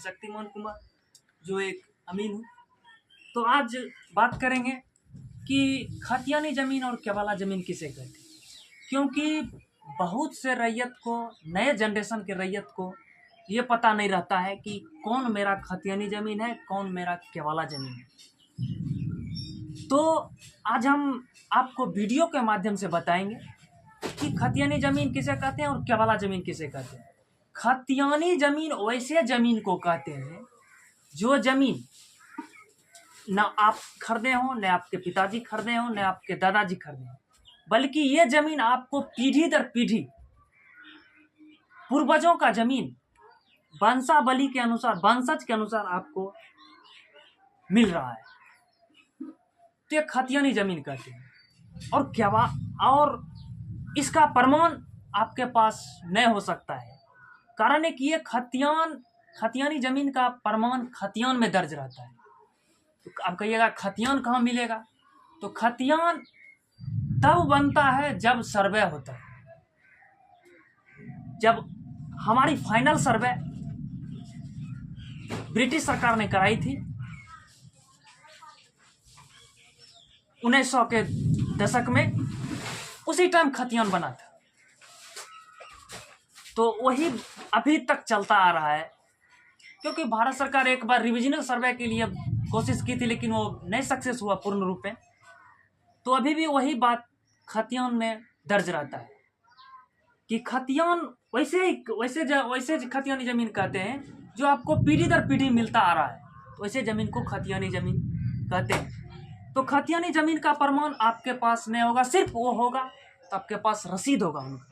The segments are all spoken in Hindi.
शक्तिमान कुमार, जो एक अमीन हूँ। तो आज बात करेंगे कि खतियानी ज़मीन और केवाला ज़मीन किसे कहते हैं, क्योंकि बहुत से रैयत को, नए जनरेशन के रैयत को ये पता नहीं रहता है कि कौन मेरा खतियानी ज़मीन है, कौन मेरा केवाला ज़मीन है। तो आज हम आपको वीडियो के माध्यम से बताएंगे कि खतियानी ज़मीन किसे कहते हैं और केवाला ज़मीन किसे कहते हैं। खतियानी ज़मीन वैसे ज़मीन को कहते हैं जो ज़मीन न आप खरीदे हो, न आपके पिताजी खरीदे हो, न आपके दादाजी खरीदे हो, बल्कि ये ज़मीन आपको पीढ़ी दर पीढ़ी पूर्वजों का ज़मीन वंशावली के अनुसार, वंशज के अनुसार आपको मिल रहा है। तो ये खतियानी ज़मीन कहते हैं। और इसका प्रमाण आपके पास नहीं हो सकता है, कारण है कि ये खतियानी ज़मीन का प्रमाण खतियान में दर्ज रहता है। तो आप कहिएगा खतियान कहाँ मिलेगा? तो खतियान तब बनता है जब सर्वे होता है। जब हमारी फाइनल सर्वे ब्रिटिश सरकार ने कराई थी 1900 के दशक में, उसी टाइम खतियान बना था। तो वही अभी तक चलता आ रहा है, क्योंकि भारत सरकार एक बार रिविजनल सर्वे के लिए कोशिश की थी, लेकिन वो नहीं सक्सेस हुआ पूर्ण रूप में। तो अभी भी वही बात खतियान में दर्ज रहता है कि खतियान वैसे खतियानी ज़मीन कहते हैं जो आपको पीढ़ी दर पीढ़ी मिलता आ रहा है, तो वैसे ज़मीन को खतियानी ज़मीन कहते हैं। तो खतियानी ज़मीन का प्रमाण आपके पास नहीं होगा, सिर्फ वो होगा तो आपके पास रसीद होगा उनका,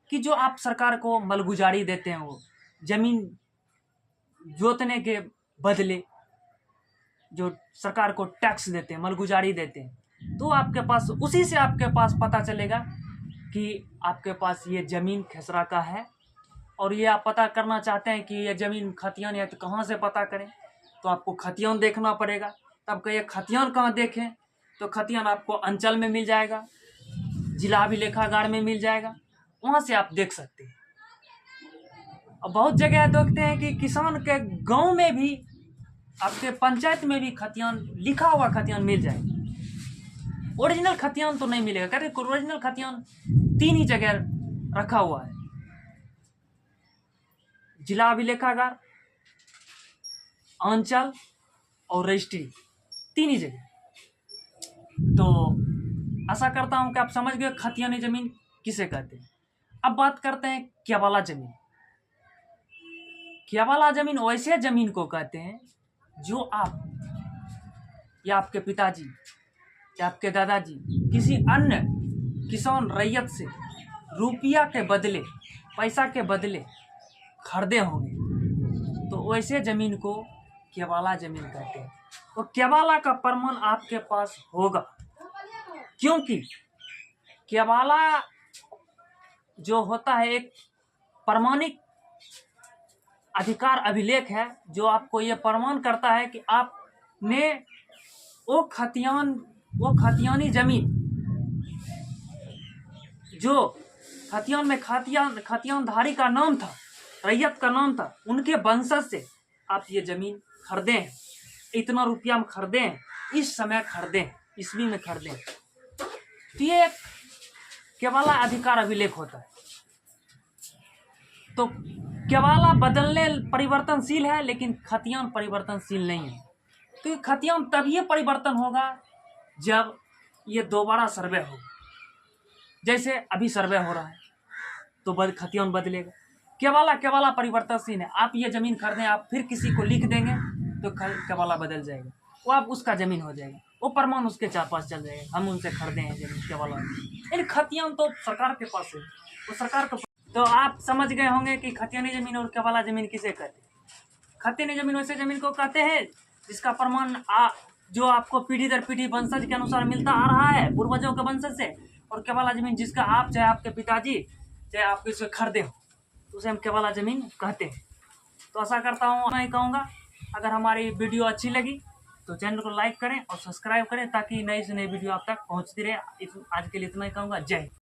कि जो आप सरकार को मलगुजारी देते हैं, वो ज़मीन जोतने के बदले जो सरकार को टैक्स देते हैं, मलगुजारी देते हैं, तो आपके पास, उसी से आपके पास पता चलेगा कि आपके पास ये ज़मीन खेसरा का है। और ये आप पता करना चाहते हैं कि ये ज़मीन खतियान है, तो कहाँ से पता करें? तो आपको खतियान देखना पड़ेगा। तब कहिए खतियान कहाँ देखें? तो खतियान आपको अंचल में मिल जाएगा, जिला अभिलेखागार में मिल जाएगा, वहाँ से आप देख सकते हैं। और बहुत जगह देखते हैं कि किसान के गांव में भी, आपके पंचायत में भी खतियान, लिखा हुआ खतियान मिल जाएगा। ओरिजिनल खतियान तो नहीं मिलेगा, क्योंकि ओरिजिनल खतियान 3 ही जगह रखा हुआ है, जिला अभिलेखागार, अंचल और रजिस्ट्री, 3 ही जगह। तो आशा करता हूं कि आप समझ गए खतियानी ज़मीन किसे कहते हैं। अब बात करते हैं केवाला ज़मीन। केवाला ज़मीन वैसे ज़मीन को कहते हैं जो आप या आपके पिताजी या आपके दादाजी किसी अन्य किसान रैयत से रुपया के बदले, पैसा के बदले खरीदे होंगे, तो वैसे ज़मीन को केवाला ज़मीन कहते हैं। तो केवाला का प्रमाण आपके पास होगा, क्योंकि केवाला जो होता है एक प्रमाणिक अधिकार अभिलेख है, जो आपको ये प्रमाण करता है कि आपने वो खतियानी ज़मीन, जो खतियान में खतियानधारी का नाम था, रैयत का नाम था, उनके वंशज से आप ये ज़मीन खरीदे हैं, इतना रुपया में खरीदे हैं, इस समय खरीदे हैं, ईस्वी में खरीदे हैं। तो ये केवाला अधिकार अभिलेख होता है। तो केवाला बदलने परिवर्तनशील है, लेकिन खतियान परिवर्तनशील नहीं है। तो खतियान तभी परिवर्तन होगा जब ये दोबारा सर्वे होगा। जैसे अभी सर्वे हो रहा है तो खतियान बदलेगा। केवाला परिवर्तनशील है। आप ये ज़मीन खरीदें, आप फिर किसी को लिख देंगे तो केवाला बदल जाएगा, वो आप उसका ज़मीन हो जाएगा, वो प्रमाण उसके पास चल जाएगा, हम उनसे खरीदे हैं ज़मीन केवाला। इन खतियान तो सरकार के पास है, वो सरकार को। तो आप समझ गए होंगे कि खतियानी ज़मीन और केवाला ज़मीन किसे कहते हैं। खतियानी ज़मीन वैसे ज़मीन को कहते हैं जिसका प्रमाण जो आपको पीढ़ी दर पीढ़ी वंशज के अनुसार मिलता आ रहा है, पूर्वजों के वंशज से। और केवाला ज़मीन जिसका आप, चाहे आपके पिताजी, चाहे आप किसी खरीदे हो, तो उसे हम केवाला ज़मीन कहते हैं। तो आशा करता हूँ, मैं कहूँगा अगर हमारी वीडियो अच्छी लगी तो चैनल को लाइक करें और सब्सक्राइब करें, ताकि नई से नई वीडियो आप तक पहुँचती रहे। आज के लिए इतना ही कहूँगा। जय हिंद।